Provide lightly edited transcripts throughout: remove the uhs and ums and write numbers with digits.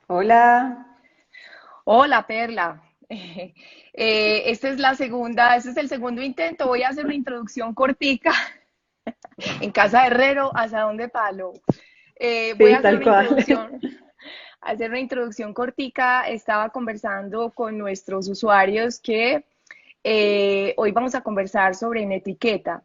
Hola. Hola, Perla. Esta es la segunda, este es el segundo intento. Voy a hacer una introducción cortica en casa de Herrero, asadón de palo. Voy a Sí, hacer tal una cual. introducción cortica. Estaba conversando con nuestros usuarios que hoy vamos a conversar sobre netiqueta.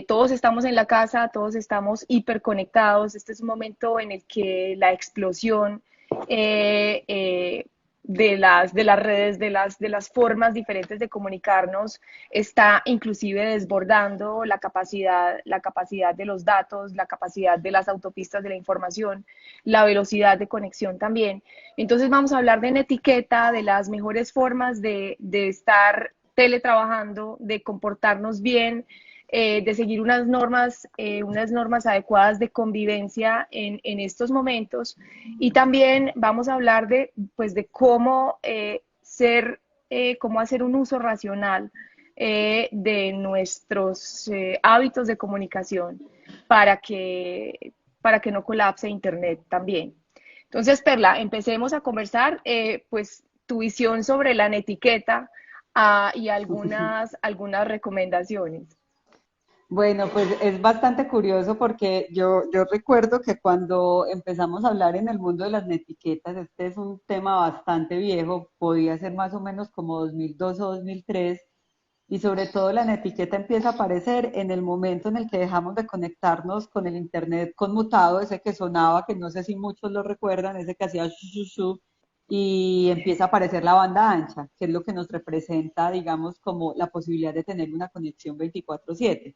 Todos estamos en la casa, todos estamos hiperconectados. Este es un momento en el que la explosión eh, eh, de las redes, de las formas diferentes de comunicarnos, está inclusive desbordando la capacidad de los datos, la capacidad de las autopistas de la información, la velocidad de conexión también. Entonces vamos a hablar de etiqueta, de las mejores formas de estar teletrabajando, de comportarnos bien, de seguir unas normas adecuadas de convivencia en estos momentos. Y también vamos a hablar pues, de cómo cómo hacer un uso racional de nuestros hábitos de comunicación para que, para que no colapse Internet también. Entonces, Perla, empecemos a conversar, pues, tu visión sobre la netiqueta y algunas recomendaciones. Bueno, pues es bastante curioso porque yo recuerdo que cuando empezamos a hablar en el mundo de las netiquetas, este es un tema bastante viejo, podía ser más o menos como 2002 o 2003, y sobre todo la netiqueta empieza a aparecer en el momento en el que dejamos de conectarnos con el internet conmutado, ese que sonaba, que no sé si muchos lo recuerdan, ese que hacía shu, shu, shu, y empieza a aparecer la banda ancha, que es lo que nos representa, digamos, como la posibilidad de tener una conexión 24/7.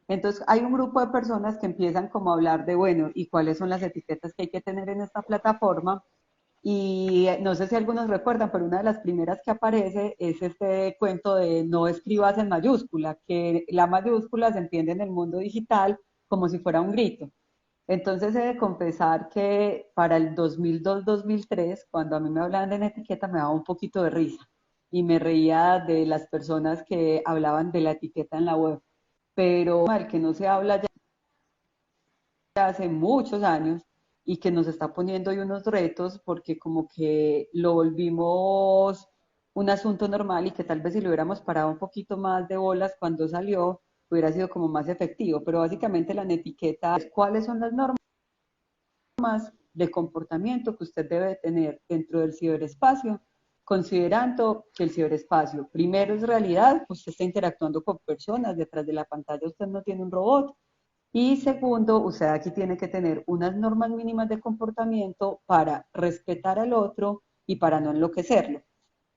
Entonces, hay un grupo de personas que empiezan como a hablar de, bueno, ¿y cuáles son las etiquetas que hay que tener en esta plataforma? Y no sé si algunos recuerdan, pero una de las primeras que aparece es este cuento de no escribas en mayúscula, que la mayúscula se entiende en el mundo digital como si fuera un grito. Entonces he de confesar que para el 2002-2003, cuando a mí me hablaban de etiqueta, me daba un poquito de risa y me reía de las personas que hablaban de la etiqueta en la web. Pero el que no se habla ya hace muchos años y que nos está poniendo hoy unos retos porque como que lo volvimos un asunto normal y que tal vez si lo hubiéramos parado un poquito más de bolas cuando salió, hubiera sido como más efectivo. Pero básicamente la etiqueta es cuáles son las normas de comportamiento que usted debe tener dentro del ciberespacio, considerando que el ciberespacio, primero, es realidad, usted está interactuando con personas, detrás de la pantalla usted no tiene un robot, y segundo, usted aquí tiene que tener unas normas mínimas de comportamiento para respetar al otro y para no enloquecerlo.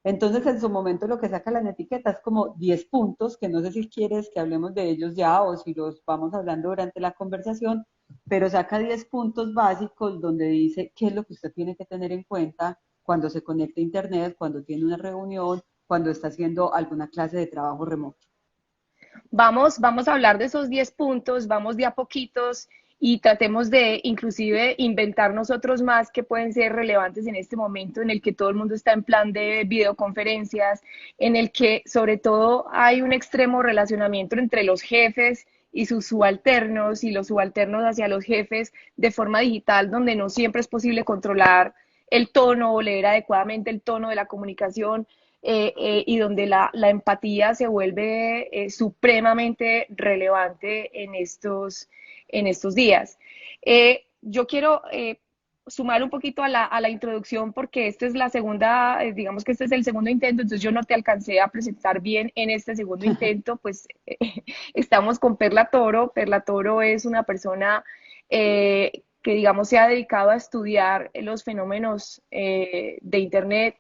Entonces, en su momento lo que saca la etiqueta es como 10 puntos, que no sé si quieres que hablemos de ellos ya o si los vamos hablando durante la conversación, pero saca 10 puntos básicos donde dice qué es lo que usted tiene que tener en cuenta cuando se conecta a Internet, cuando tiene una reunión, cuando está haciendo alguna clase de trabajo remoto. Vamos a hablar de esos 10 puntos, vamos de a poquitos y tratemos de inclusive inventar nosotros más que pueden ser relevantes en este momento en el que todo el mundo está en plan de videoconferencias, en el que sobre todo hay un extremo relacionamiento entre los jefes y sus subalternos y los subalternos hacia los jefes de forma digital, donde no siempre es posible controlar el tono o leer adecuadamente el tono de la comunicación, y donde la empatía se vuelve supremamente relevante en estos días. Yo quiero sumar un poquito a la introducción porque esta es la segunda, digamos que este es el segundo intento, entonces yo no te alcancé a presentar bien en este segundo intento, pues estamos con Perla Toro. Perla Toro es una persona que, digamos, se ha dedicado a estudiar los fenómenos de Internet,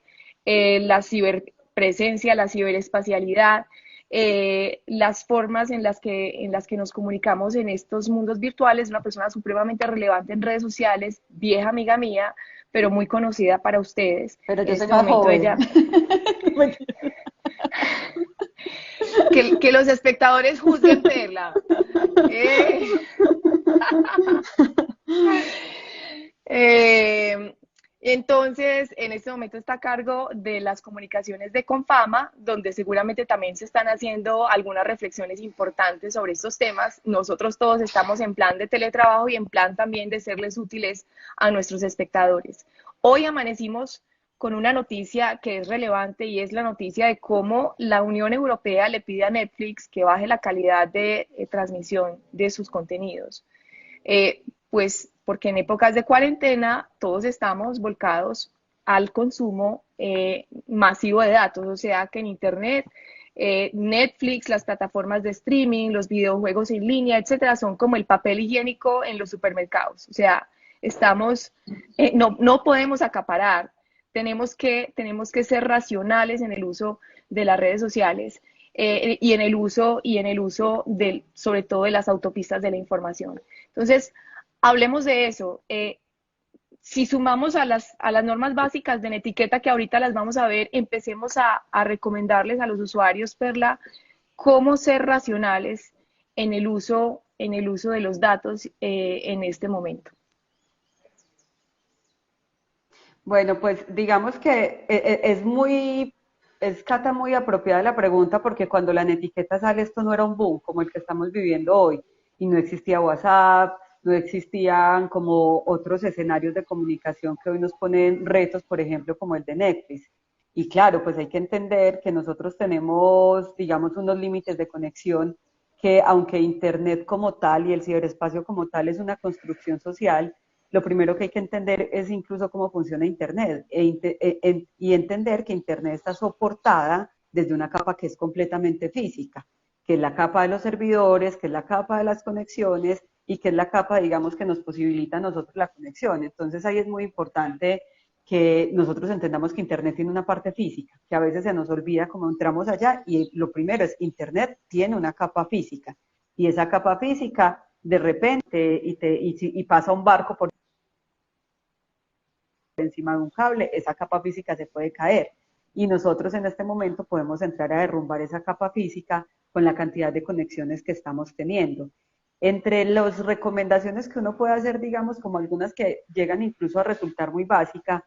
la ciberpresencia, la ciberespacialidad, las formas en las que nos comunicamos en estos mundos virtuales. Una persona supremamente relevante en redes sociales, vieja amiga mía, pero muy conocida para ustedes. Pero En yo soy este más momento joven. ella, que los espectadores juzguen, Perla. Eh, Eh, Entonces, en este momento está a cargo de las comunicaciones de Confama, donde seguramente también se están haciendo algunas reflexiones importantes sobre estos temas. Nosotros todos estamos en plan de teletrabajo y en plan también de serles útiles a nuestros espectadores. Hoy amanecimos con una noticia que es relevante y es la noticia de cómo la Unión Europea le pide a Netflix que baje la calidad de transmisión de sus contenidos. Pues porque en épocas de cuarentena todos estamos volcados al consumo masivo de datos, o sea que en Internet, Netflix, las plataformas de streaming, los videojuegos en línea, etcétera, son como el papel higiénico en los supermercados. O sea, estamos, no podemos acaparar, tenemos que ser racionales en el uso de las redes sociales y en el uso sobre todo de las autopistas de la información. Entonces, hablemos de eso. Si sumamos a las normas básicas de etiqueta que ahorita las vamos a ver, empecemos a recomendarles a los usuarios, Perla, cómo ser racionales en el uso de los datos en este momento. Bueno, pues digamos que es Cata muy apropiada la pregunta porque cuando la etiqueta sale esto no era un boom como el que estamos viviendo hoy y no existía WhatsApp, no existían como otros escenarios de comunicación que hoy nos ponen retos, por ejemplo, como el de Netflix. Y claro, pues hay que entender que nosotros tenemos, digamos, unos límites de conexión que aunque Internet como tal y el ciberespacio como tal es una construcción social, lo primero que hay que entender es incluso cómo funciona Internet y entender que Internet está soportada desde una capa que es completamente física, que es la capa de los servidores, que es la capa de las conexiones y que es la capa, digamos, que nos posibilita a nosotros la conexión. Entonces ahí es muy importante que nosotros entendamos que Internet tiene una parte física, que a veces se nos olvida cómo entramos allá y lo primero es Internet tiene una capa física y esa capa física de repente y pasa un barco por encima de un cable, esa capa física se puede caer. Y nosotros en este momento podemos entrar a derrumbar esa capa física con la cantidad de conexiones que estamos teniendo. Entre las recomendaciones que uno puede hacer, digamos, como algunas que llegan incluso a resultar muy básicas,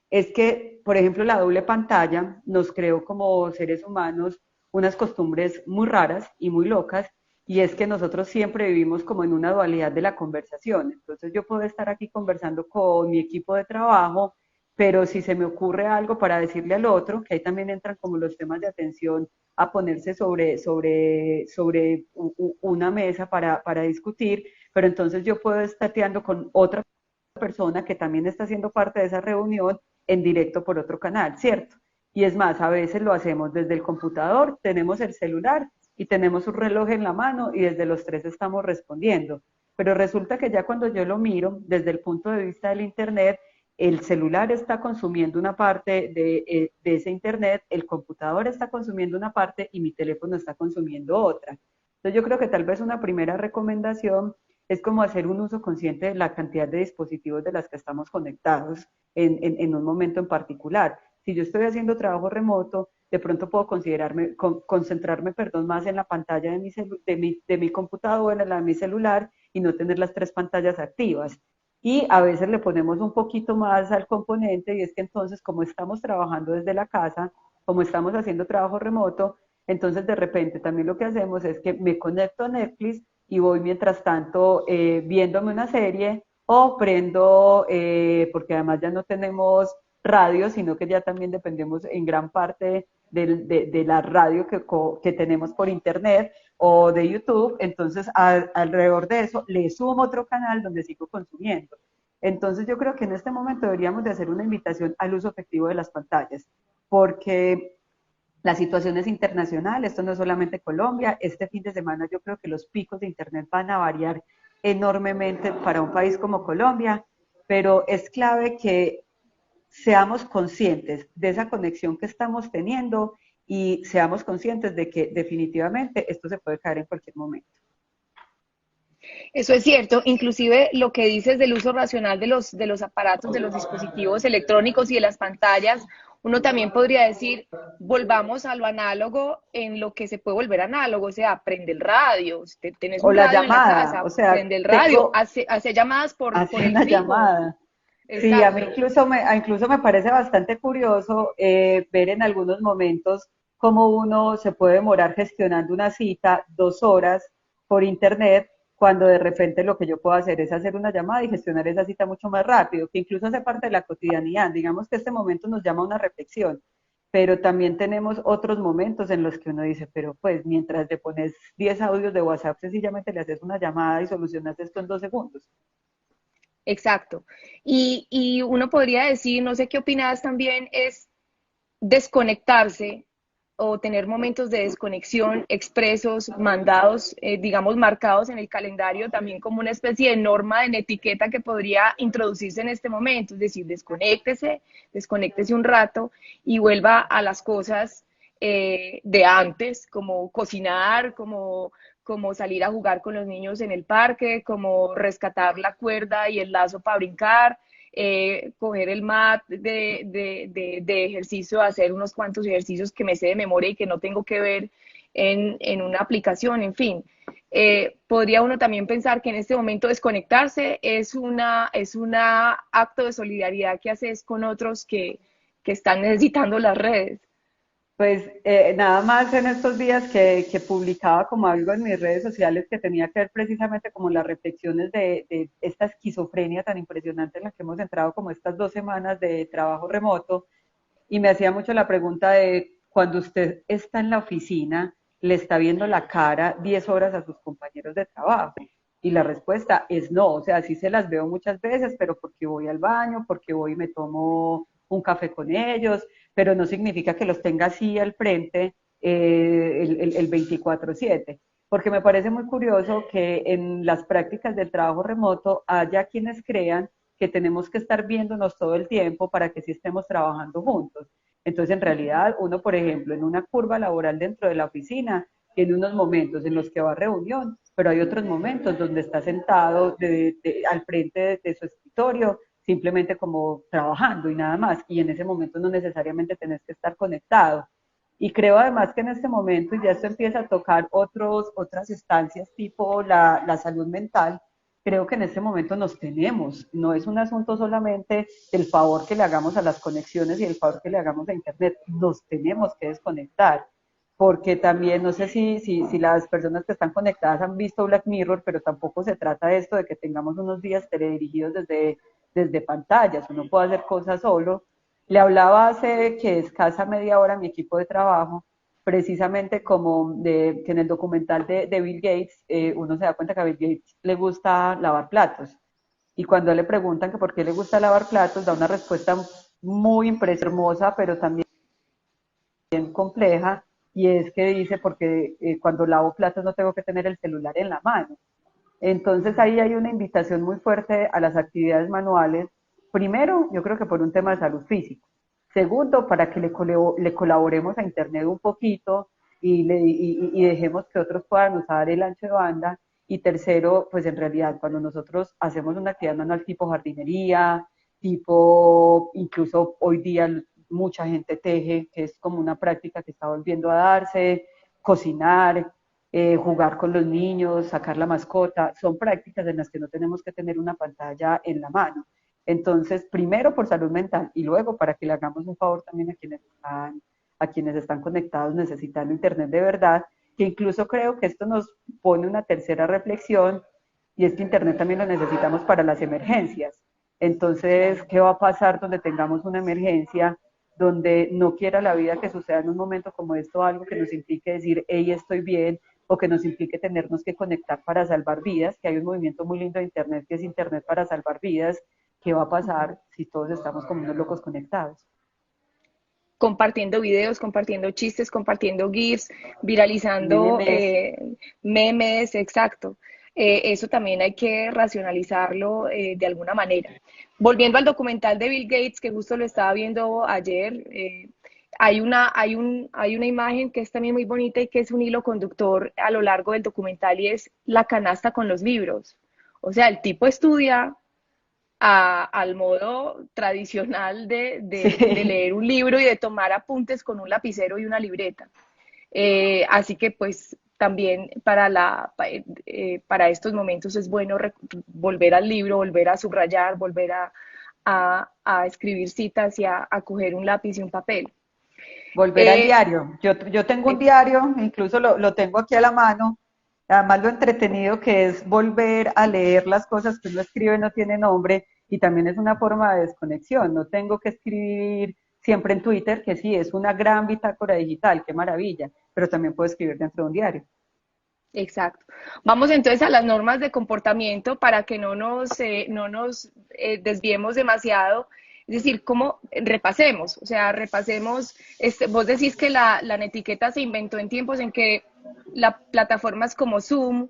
es que, por ejemplo, la doble pantalla nos creó como seres humanos unas costumbres muy raras y muy locas, y es que nosotros siempre vivimos como en una dualidad de la conversación. Entonces yo puedo estar aquí conversando con mi equipo de trabajo, pero si se me ocurre algo para decirle al otro, que ahí también entran como los temas de atención a ponerse sobre una mesa para discutir, pero entonces yo puedo estar chateando con otra persona que también está haciendo parte de esa reunión en directo por otro canal, ¿cierto? Y es más, a veces lo hacemos desde el computador, tenemos el celular y tenemos un reloj en la mano y desde los tres estamos respondiendo. Pero resulta que ya cuando yo lo miro desde el punto de vista del Internet, el celular está consumiendo una parte de ese Internet, el computador está consumiendo una parte y mi teléfono está consumiendo otra. Entonces yo creo que tal vez una primera recomendación es como hacer un uso consciente de la cantidad de dispositivos de las que estamos conectados en un momento en particular. Si yo estoy haciendo trabajo remoto, de pronto puedo concentrarme, perdón, más en la pantalla de mi computadora, en la de mi celular, y no tener las tres pantallas activas. Y a veces le ponemos un poquito más al componente, y es que entonces, como estamos trabajando desde la casa, como estamos haciendo trabajo remoto, entonces de repente también lo que hacemos es que me conecto a Netflix y voy mientras tanto viéndome una serie o prendo, porque además ya no tenemos radio, sino que ya también dependemos en gran parte de la radio que tenemos por internet o de YouTube, entonces alrededor de eso le sumo otro canal donde sigo consumiendo. Entonces yo creo que en este momento deberíamos de hacer una invitación al uso efectivo de las pantallas, porque la situación es internacional, esto no es solamente Colombia, este fin de semana yo creo que los picos de Internet van a variar enormemente para un país como Colombia, pero es clave que seamos conscientes de esa conexión que estamos teniendo y seamos conscientes de que definitivamente esto se puede caer en cualquier momento. Eso es cierto, inclusive lo que dices del uso racional de los aparatos, de los dispositivos electrónicos y de las pantallas, uno también podría decir, volvamos a lo análogo en lo que se puede volver análogo, o sea, prende el radio, si tenés O un la radio en la llamada, casa, o sea, prende el radio, hace llamadas hace por el una fijo, llamada. Sí, a mí Exacto. incluso me parece bastante curioso ver en algunos momentos cómo uno se puede demorar gestionando una cita 2 horas por internet, cuando de repente lo que yo puedo hacer es hacer una llamada y gestionar esa cita mucho más rápido, que incluso hace parte de la cotidianidad. Digamos que este momento nos llama a una reflexión, pero también tenemos otros momentos en los que uno dice, pero pues mientras te pones 10 audios de WhatsApp, sencillamente le haces una llamada y solucionas esto en 2 segundos. Exacto. Y uno podría decir, no sé qué opinas también, es desconectarse o tener momentos de desconexión expresos, mandados, digamos, marcados en el calendario, también como una especie de norma en etiqueta que podría introducirse en este momento, es decir, desconéctese un rato y vuelva a las cosas de antes, como cocinar, como salir a jugar con los niños en el parque, como rescatar la cuerda y el lazo para brincar, coger el mat de ejercicio, hacer unos cuantos ejercicios que me sé de memoria y que no tengo que ver en una aplicación, en fin. Podría uno también pensar que en este momento desconectarse es una acto de solidaridad que haces con otros que están necesitando las redes. Pues nada más en estos días que publicaba como algo en mis redes sociales que tenía que ver precisamente como las reflexiones de esta esquizofrenia tan impresionante en la que hemos entrado como estas 2 semanas de trabajo remoto, y me hacía mucho la pregunta de cuando usted está en la oficina, le está viendo la cara 10 horas a sus compañeros de trabajo. Y la respuesta es no, o sea, sí se las veo muchas veces, pero porque voy al baño, porque voy y me tomo un café con ellos, pero no significa que los tenga así al frente el 24/7. Porque me parece muy curioso que en las prácticas del trabajo remoto haya quienes crean que tenemos que estar viéndonos todo el tiempo para que sí estemos trabajando juntos. Entonces, en realidad, uno, por ejemplo, en una curva laboral dentro de la oficina, tiene unos momentos en los que va a reunión, pero hay otros momentos donde está sentado al frente de su escritorio, simplemente como trabajando y nada más. Y en ese momento no necesariamente tenés que estar conectado. Y creo además que en este momento, y ya esto empieza a tocar otras estancias tipo la salud mental, creo que en este momento nos tenemos. No es un asunto solamente del favor que le hagamos a las conexiones y el favor que le hagamos a Internet. Nos tenemos que desconectar. Porque también, no sé si las personas que están conectadas han visto Black Mirror, pero tampoco se trata de esto de que tengamos unos días teledirigidos desde pantallas. Uno puede hacer cosas solo. Le hablaba hace que escasa media hora a mi equipo de trabajo, precisamente como que en el documental de Bill Gates, uno se da cuenta que a Bill Gates le gusta lavar platos. Y cuando le preguntan que por qué le gusta lavar platos, da una respuesta muy hermosa, pero también compleja, y es que dice, porque cuando lavo platos no tengo que tener el celular en la mano. Entonces ahí hay una invitación muy fuerte a las actividades manuales. Primero, yo creo que por un tema de salud física. Segundo, para que le colaboremos a Internet un poquito y dejemos que otros puedan usar el ancho de banda. Y tercero, pues en realidad cuando nosotros hacemos una actividad manual tipo jardinería, tipo, incluso hoy día mucha gente teje, que es como una práctica que está volviendo a darse, cocinar, jugar con los niños, sacar la mascota, son prácticas en las que no tenemos que tener una pantalla en la mano. Entonces, primero por salud mental y luego para que le hagamos un favor también a quienes están conectados necesitando Internet de verdad, que incluso creo que esto nos pone una tercera reflexión, y es que Internet también lo necesitamos para las emergencias. Entonces, ¿qué va a pasar donde tengamos una emergencia, donde no quiera la vida que suceda en un momento como esto, algo que nos implique decir, hey, estoy bien, o que nos implique tenernos que conectar para salvar vidas, que hay un movimiento muy lindo de Internet que es Internet para salvar vidas? ¿Qué va a pasar si todos estamos como unos locos conectados? Compartiendo videos, compartiendo chistes, compartiendo GIFs, viralizando Memes. memes, exacto. Eso también hay que racionalizarlo de alguna manera. Volviendo al documental de Bill Gates, que justo lo estaba viendo ayer, hay una imagen que es también muy bonita y que es un hilo conductor a lo largo del documental y es la canasta con los libros. O sea, el tipo estudia al modo tradicional de Sí. leer un libro y de tomar apuntes con un lapicero y una libreta. Así que pues también para estos momentos es bueno volver al libro, volver a subrayar, volver a escribir citas y a coger un lápiz y un papel. Volver al Eh, diario. Yo tengo un eh, diario, incluso lo tengo aquí a la mano. Además, lo entretenido que es volver a leer las cosas que uno escribe no tiene nombre y también es una forma de desconexión. No tengo que escribir siempre en Twitter, que sí, es una gran bitácora digital, qué maravilla, pero también puedo escribir dentro de un diario. Exacto. Vamos entonces a las normas de comportamiento para que no nos desviemos demasiado. Es decir, cómo repasemos, o sea, repasemos, vos decís que la netiqueta se inventó en tiempos en que las plataformas como Zoom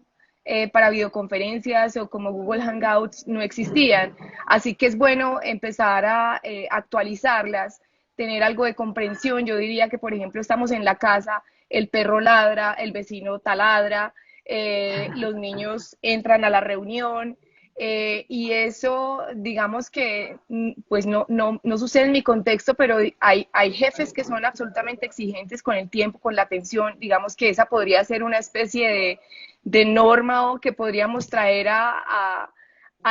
para videoconferencias o como Google Hangouts no existían. Así que es bueno empezar a actualizarlas, tener algo de comprensión. Yo diría que, por ejemplo, estamos en la casa, el perro ladra, el vecino taladra, los niños entran a la reunión, y eso, digamos que, pues no sucede en mi contexto, pero hay jefes que son absolutamente exigentes con el tiempo, con la atención. Digamos que esa podría ser una especie de norma o que podríamos traer a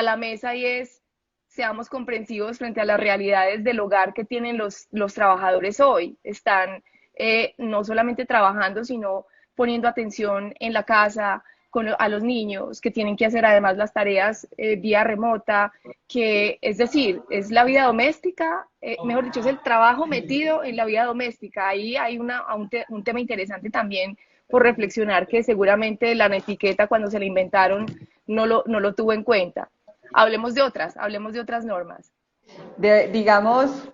la mesa, y es seamos comprensivos frente a las realidades del hogar que tienen los trabajadores hoy. Están no solamente trabajando, sino poniendo atención en la casa, a los niños, que tienen que hacer además las tareas vía remota, que es decir, es la vida doméstica, mejor dicho, es el trabajo metido en la vida doméstica. Ahí hay un tema interesante también por reflexionar, que seguramente la etiqueta cuando se la inventaron no lo tuvo en cuenta. Hablemos de otras normas. Digamos,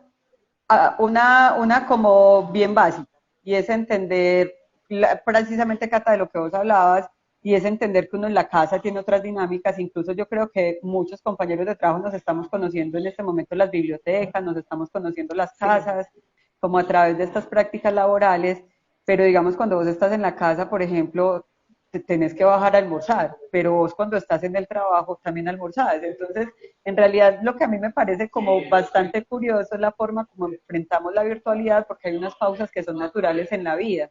una como bien básica, y es entender precisamente, Cata, de lo que vos hablabas, y es entender que uno en la casa tiene otras dinámicas. Incluso yo creo que muchos compañeros de trabajo nos estamos conociendo en este momento en las bibliotecas, nos estamos conociendo las Sí. casas, como a través de estas prácticas laborales, pero digamos cuando vos estás en la casa, por ejemplo, te tenés que bajar a almorzar, pero vos cuando estás en el trabajo también almorzás. Entonces, en realidad lo que a mí me parece como bastante curioso es la forma como enfrentamos la virtualidad, porque hay unas pausas que son naturales en la vida.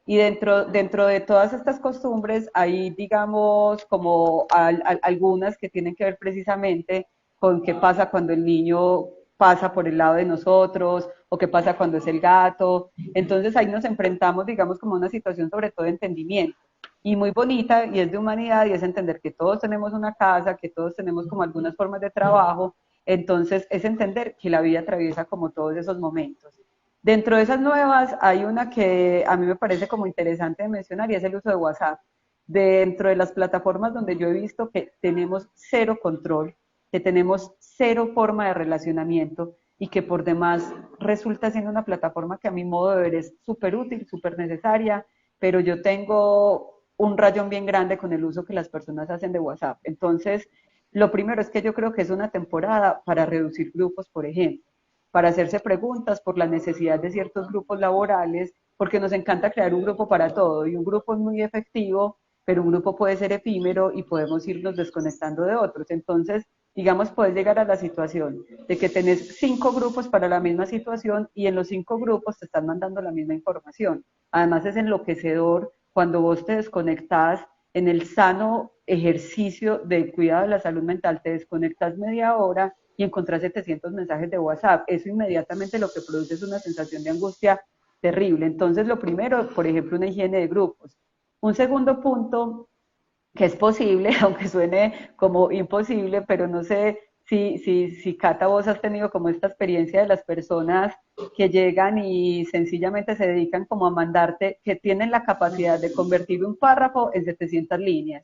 Y dentro de todas estas costumbres hay, digamos, como algunas que tienen que ver precisamente con qué pasa cuando el niño pasa por el lado de nosotros o qué pasa cuando es el gato. Entonces ahí nos enfrentamos, digamos, como a una situación sobre todo de entendimiento y muy bonita, y es de humanidad, y es entender que todos tenemos una casa, que todos tenemos como algunas formas de trabajo. Entonces es entender que la vida atraviesa como todos esos momentos. Dentro de esas nuevas hay una que a mí me parece como interesante de mencionar, y es el uso de WhatsApp. Dentro de las plataformas donde yo he visto que tenemos cero control, que tenemos cero forma de relacionamiento, y que por demás resulta siendo una plataforma que a mi modo de ver es súper útil, súper necesaria, pero yo tengo un rayón bien grande con el uso que las personas hacen de WhatsApp. Entonces, lo primero es que yo creo que es una temporada para reducir grupos, por ejemplo, para hacerse preguntas por la necesidad de ciertos grupos laborales, porque nos encanta crear un grupo para todo, y un grupo es muy efectivo, pero un grupo puede ser efímero y podemos irnos desconectando de otros. Entonces, digamos, puedes llegar a la situación de que tenés 5 grupos para la misma situación, y en los 5 grupos te están mandando la misma información. Además, es enloquecedor cuando vos te desconectás en el sano ejercicio del cuidado de la salud mental, te desconectas media hora y encontrás 700 mensajes de WhatsApp. Eso inmediatamente lo que produce es una sensación de angustia terrible. Entonces, lo primero, por ejemplo, una higiene de grupos. Un segundo punto, que es posible, aunque suene como imposible, pero no sé si Cata, vos has tenido como esta experiencia de las personas que llegan y sencillamente se dedican como a mandarte, que tienen la capacidad de convertir un párrafo en 700 líneas.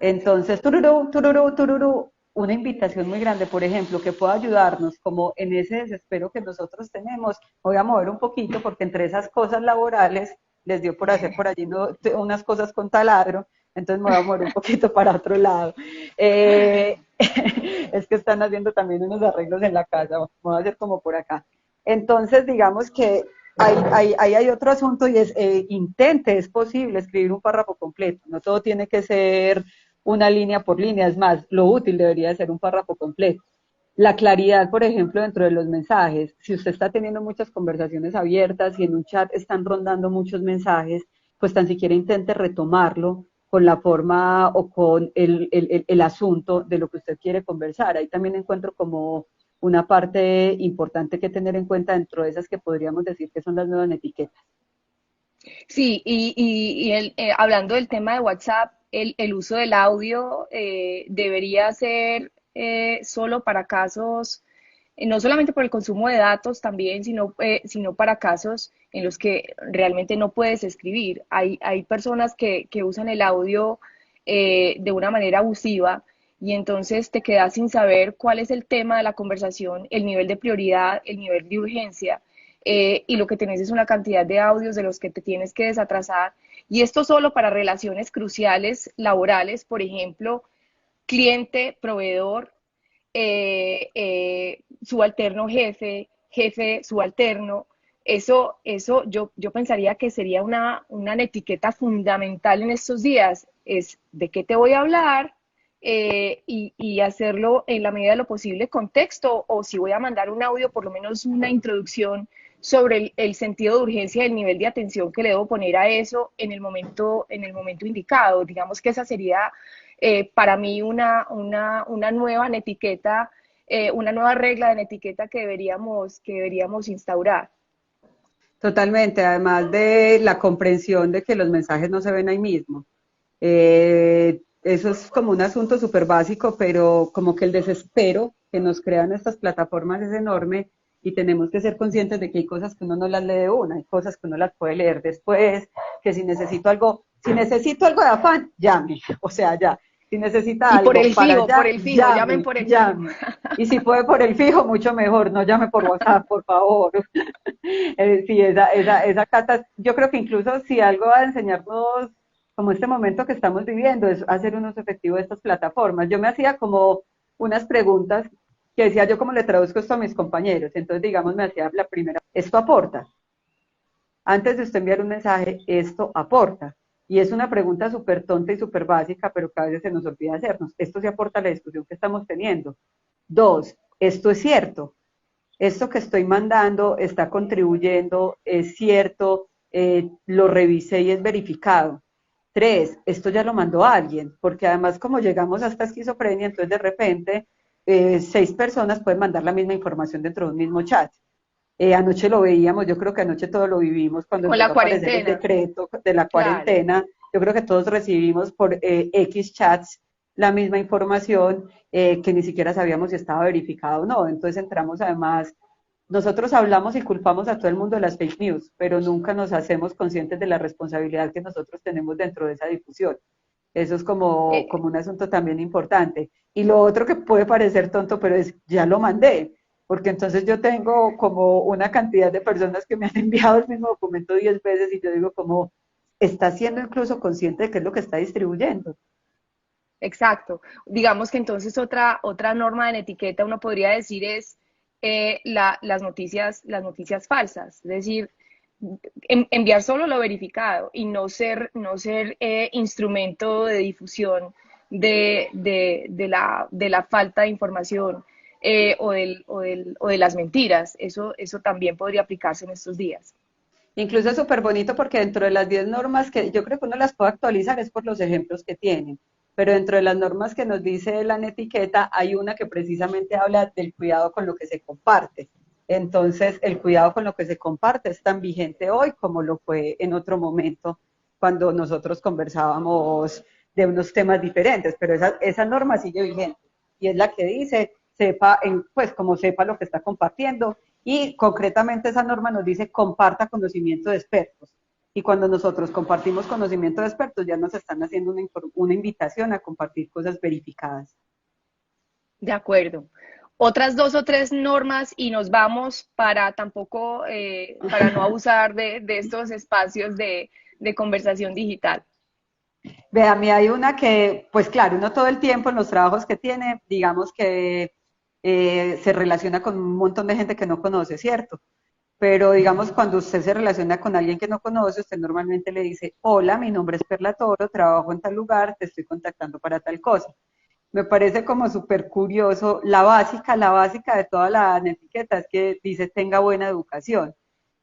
Entonces, tururú, tururú, tururú, una invitación muy grande, por ejemplo, que pueda ayudarnos como en ese desespero que nosotros tenemos. Voy a mover un poquito porque entre esas cosas laborales les dio por hacer por allí unas cosas con taladro, entonces me voy a mover un poquito para otro lado. Es que están haciendo también unos arreglos en la casa, voy a hacer como por acá. Entonces, digamos que hay otro asunto, y es intente, es posible escribir un párrafo completo, no todo tiene que ser una línea por línea, es más, lo útil debería ser un párrafo completo. La claridad, por ejemplo, dentro de los mensajes. Si usted está teniendo muchas conversaciones abiertas y en un chat están rondando muchos mensajes, pues tan siquiera intente retomarlo con la forma o con el asunto de lo que usted quiere conversar. Ahí también encuentro como una parte importante que tener en cuenta dentro de esas que podríamos decir que son las nuevas etiquetas. Sí, hablando del tema de WhatsApp, el uso del audio debería ser solo para casos, no solamente por el consumo de datos también, sino para casos en los que realmente no puedes escribir. Hay personas que usan el audio de una manera abusiva y entonces te quedas sin saber cuál es el tema de la conversación, el nivel de prioridad, el nivel de urgencia, y lo que tenés es una cantidad de audios de los que te tienes que desatrasar. Y esto solo para relaciones cruciales laborales, por ejemplo, cliente, proveedor, subalterno jefe, jefe subalterno. Eso yo pensaría que sería una etiqueta fundamental en estos días, es de qué te voy a hablar, y hacerlo en la medida de lo posible con texto, o si voy a mandar un audio, por lo menos una introducción sobre el sentido de urgencia y el nivel de atención que le debo poner a eso en el momento indicado. Digamos que esa sería para mí una nueva etiqueta, una nueva regla de etiqueta que deberíamos instaurar. Totalmente, además de la comprensión de que los mensajes no se ven ahí mismo. Eso es como un asunto súper básico, pero como que el desespero que nos crean estas plataformas es enorme y tenemos que ser conscientes de que hay cosas que uno no las lee de una, hay cosas que uno las puede leer después, que si necesito algo de afán, llame, o sea, ya. Si necesita Y algo para por allá, el fijo, llamen llame, por el fijo. llame. Y si puede por el fijo, mucho mejor, no llame por WhatsApp, por favor. Sí, esa cata, yo creo que incluso si algo va a enseñarnos como este momento que estamos viviendo, es hacer un uso efectivo de estas plataformas. Yo me hacía como unas preguntas que decía yo cómo le traduzco esto a mis compañeros. Entonces, digamos, me hacía la primera, ¿esto aporta? Antes de usted enviar un mensaje, ¿esto aporta? Y es una pregunta súper tonta y súper básica, pero que a veces se nos olvida hacernos. ¿Esto sí aporta a la discusión que estamos teniendo? Dos, ¿esto es cierto? Esto que estoy mandando está contribuyendo, es cierto, lo revisé y es verificado. Tres, esto ya lo mandó alguien, porque además como llegamos a esta esquizofrenia, entonces de repente 6 personas pueden mandar la misma información dentro de un mismo chat. Anoche lo veíamos, yo creo que anoche todos lo vivimos cuando Con empezó la a aparecer el cuarentena, decreto de la claro. cuarentena. Yo creo que todos recibimos por X chats la misma información que ni siquiera sabíamos si estaba verificada o no. Entonces entramos además, nosotros hablamos y culpamos a todo el mundo de las fake news, pero nunca nos hacemos conscientes de la responsabilidad que nosotros tenemos dentro de esa difusión. Eso es como Eh, un asunto también importante. Y lo otro que puede parecer tonto, pero es, ya lo mandé, porque entonces yo tengo como una cantidad de personas que me han enviado el mismo documento 10 veces y yo digo como, está siendo incluso consciente de qué es lo que está distribuyendo. exacto. Digamos que entonces otra norma en etiqueta uno podría decir es las noticias falsas, es decir, enviar solo lo verificado y no ser instrumento de difusión de la falta de información, o de las mentiras. Eso también podría aplicarse en estos días. Incluso es súper bonito porque dentro de las 10 normas que yo creo que uno las puede actualizar es por los ejemplos que tienen, pero dentro de las normas que nos dice la etiqueta hay una que precisamente habla del cuidado con lo que se comparte. Entonces, el cuidado con lo que se comparte es tan vigente hoy como lo fue en otro momento cuando nosotros conversábamos de unos temas diferentes, pero esa norma sigue vigente y es la que dice, sepa, pues como sepa lo que está compartiendo, y concretamente esa norma nos dice comparta conocimiento de expertos. Y cuando nosotros compartimos conocimiento de expertos, ya nos están haciendo una invitación a compartir cosas verificadas. De acuerdo. Otras dos o tres normas y nos vamos para tampoco, para no abusar de estos espacios de conversación digital. Ve, a mí hay una que, pues claro, uno todo el tiempo en los trabajos que tiene, digamos que se relaciona con un montón de gente que no conoce, ¿cierto? Pero digamos, cuando usted se relaciona con alguien que no conoce, usted normalmente le dice, hola, mi nombre es Perla Toro, trabajo en tal lugar, te estoy contactando para tal cosa. Me parece como súper curioso. La básica de toda la etiqueta es que dice tenga buena educación.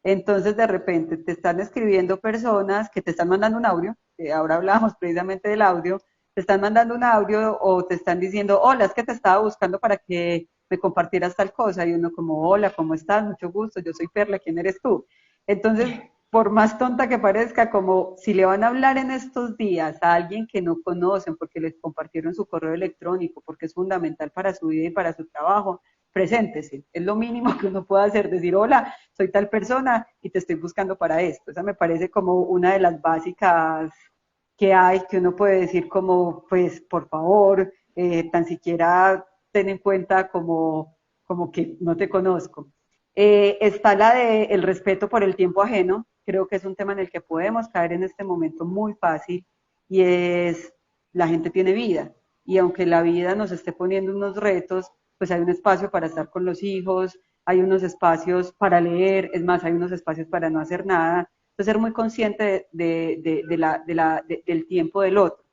Entonces, de repente te están escribiendo personas que te están mandando un audio, que ahora hablamos precisamente del audio, te están mandando un audio o te están diciendo, hola, es que te estaba buscando para que me compartieras tal cosa, y uno como, hola, ¿cómo estás? Mucho gusto, yo soy Perla, ¿quién eres tú? Entonces, por más tonta que parezca, como si le van a hablar en estos días a alguien que no conocen porque les compartieron su correo electrónico, porque es fundamental para su vida y para su trabajo, preséntese. Es lo mínimo que uno puede hacer, decir, hola, soy tal persona y te estoy buscando para esto. Esa me parece como una de las básicas que hay, que uno puede decir como, pues, por favor, tan siquiera ten en cuenta como que no te conozco. Está la de el respeto por el tiempo ajeno, creo que es un tema en el que podemos caer en este momento muy fácil, y es, la gente tiene vida, y aunque la vida nos esté poniendo unos retos, pues hay un espacio para estar con los hijos, hay unos espacios para leer, es más, hay unos espacios para no hacer nada, entonces ser muy consciente del tiempo del otro.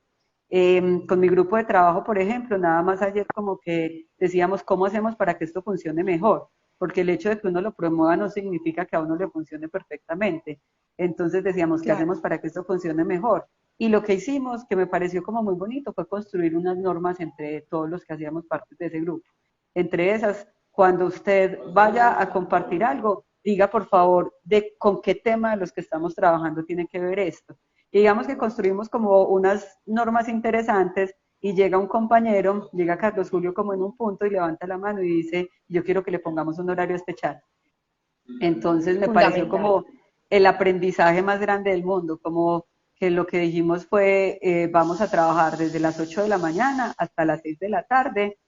Con mi grupo de trabajo, por ejemplo, nada más ayer como que decíamos cómo hacemos para que esto funcione mejor, porque el hecho de que uno lo promueva no significa que a uno le funcione perfectamente. Entonces decíamos, ¿qué Claro. hacemos para que esto funcione mejor? Y lo que hicimos, que me pareció como muy bonito, fue construir unas normas entre todos los que hacíamos parte de ese grupo. Entre esas, cuando usted vaya a compartir algo, diga por favor de con qué tema de los que estamos trabajando tiene que ver esto. Y digamos que construimos como unas normas interesantes, y llega un compañero, llega Carlos Julio como en un punto y levanta la mano y dice, yo quiero que le pongamos un horario a este chat. Entonces me pareció Fundamental. como el aprendizaje más grande del mundo, como que lo que dijimos fue, vamos a trabajar desde las 8 de la mañana hasta las 6 de la tarde,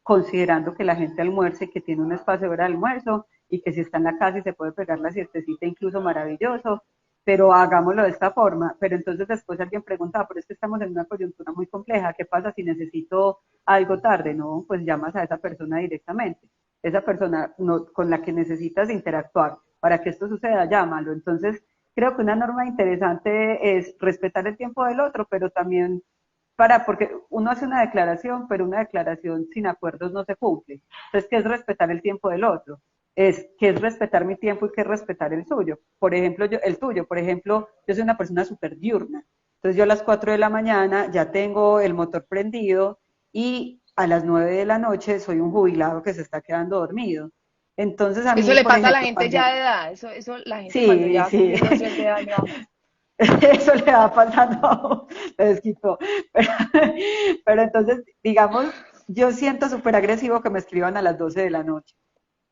considerando que la gente almuerce, que tiene un espacio de hora de almuerzo, y que si está en la casa y se puede pegar la siestecita, incluso maravilloso, pero hagámoslo de esta forma. Pero entonces después alguien preguntaba, pero es que estamos en una coyuntura muy compleja, ¿qué pasa si necesito algo tarde? No, pues llamas a esa persona directamente. Esa persona no, con la que necesitas interactuar para que esto suceda, llámalo. Entonces, creo que una norma interesante es respetar el tiempo del otro, pero también porque uno hace una declaración, pero una declaración sin acuerdos no se cumple. Entonces, ¿qué es respetar el tiempo del otro? ¿Qué es respetar mi tiempo y qué es respetar el suyo? Por ejemplo, el tuyo, por ejemplo, yo soy una persona súper diurna. Entonces, yo a las 4 de la mañana ya tengo el motor prendido, y a las 9 de la noche soy un jubilado que se está quedando dormido. Entonces, a Eso mí, le por pasa a la ejemplo, gente cuando... ya de edad, eso la gente cuando Sí, ya va sí. cumpliendo cierta edad no. Eso le va pasando, me desquitó. Pero, pero entonces, digamos, yo siento súper agresivo que me escriban a las 12 de la noche,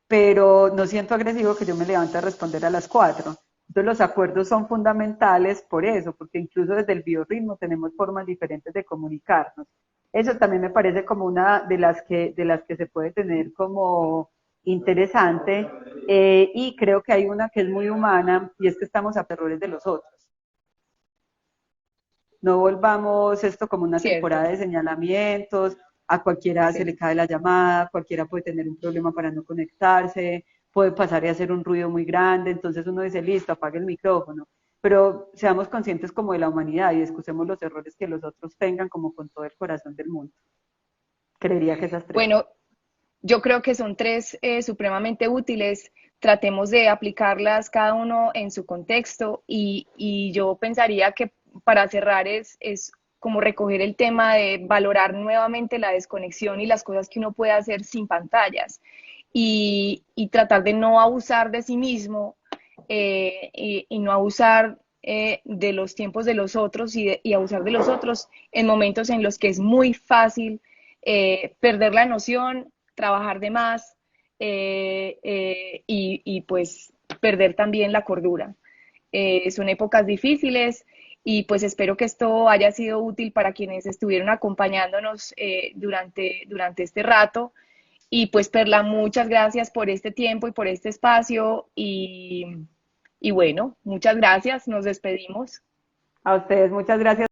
pero no siento agresivo que yo me levante a responder a las 4. Entonces los acuerdos son fundamentales por eso, porque incluso desde el biorritmo tenemos formas diferentes de comunicarnos. Eso también me parece como una de las que se puede tener como interesante, y creo que hay una que es muy humana, y es que estamos a errores de los otros. No volvamos esto como una temporada Cierto, de señalamientos, a cualquiera se sí. le cae la llamada, cualquiera puede tener un problema para no conectarse, puede pasar y hacer un ruido muy grande, entonces uno dice, listo, apague el micrófono, pero seamos conscientes como de la humanidad y excusemos los errores que los otros tengan como con todo el corazón del mundo. Creería que esas tres. Bueno, yo creo que son tres supremamente útiles. Tratemos de aplicarlas cada uno en su contexto y yo pensaría que para cerrar es como recoger el tema de valorar nuevamente la desconexión y las cosas que uno puede hacer sin pantallas y tratar de no abusar de sí mismo y no abusar de los tiempos de los otros y abusar de los otros en momentos en los que es muy fácil perder la noción, trabajar de más y pues perder también la cordura. Son épocas difíciles y pues espero que esto haya sido útil para quienes estuvieron acompañándonos durante este rato. Y pues Perla, muchas gracias por este tiempo y por este espacio y bueno, muchas gracias, nos despedimos. A ustedes muchas gracias.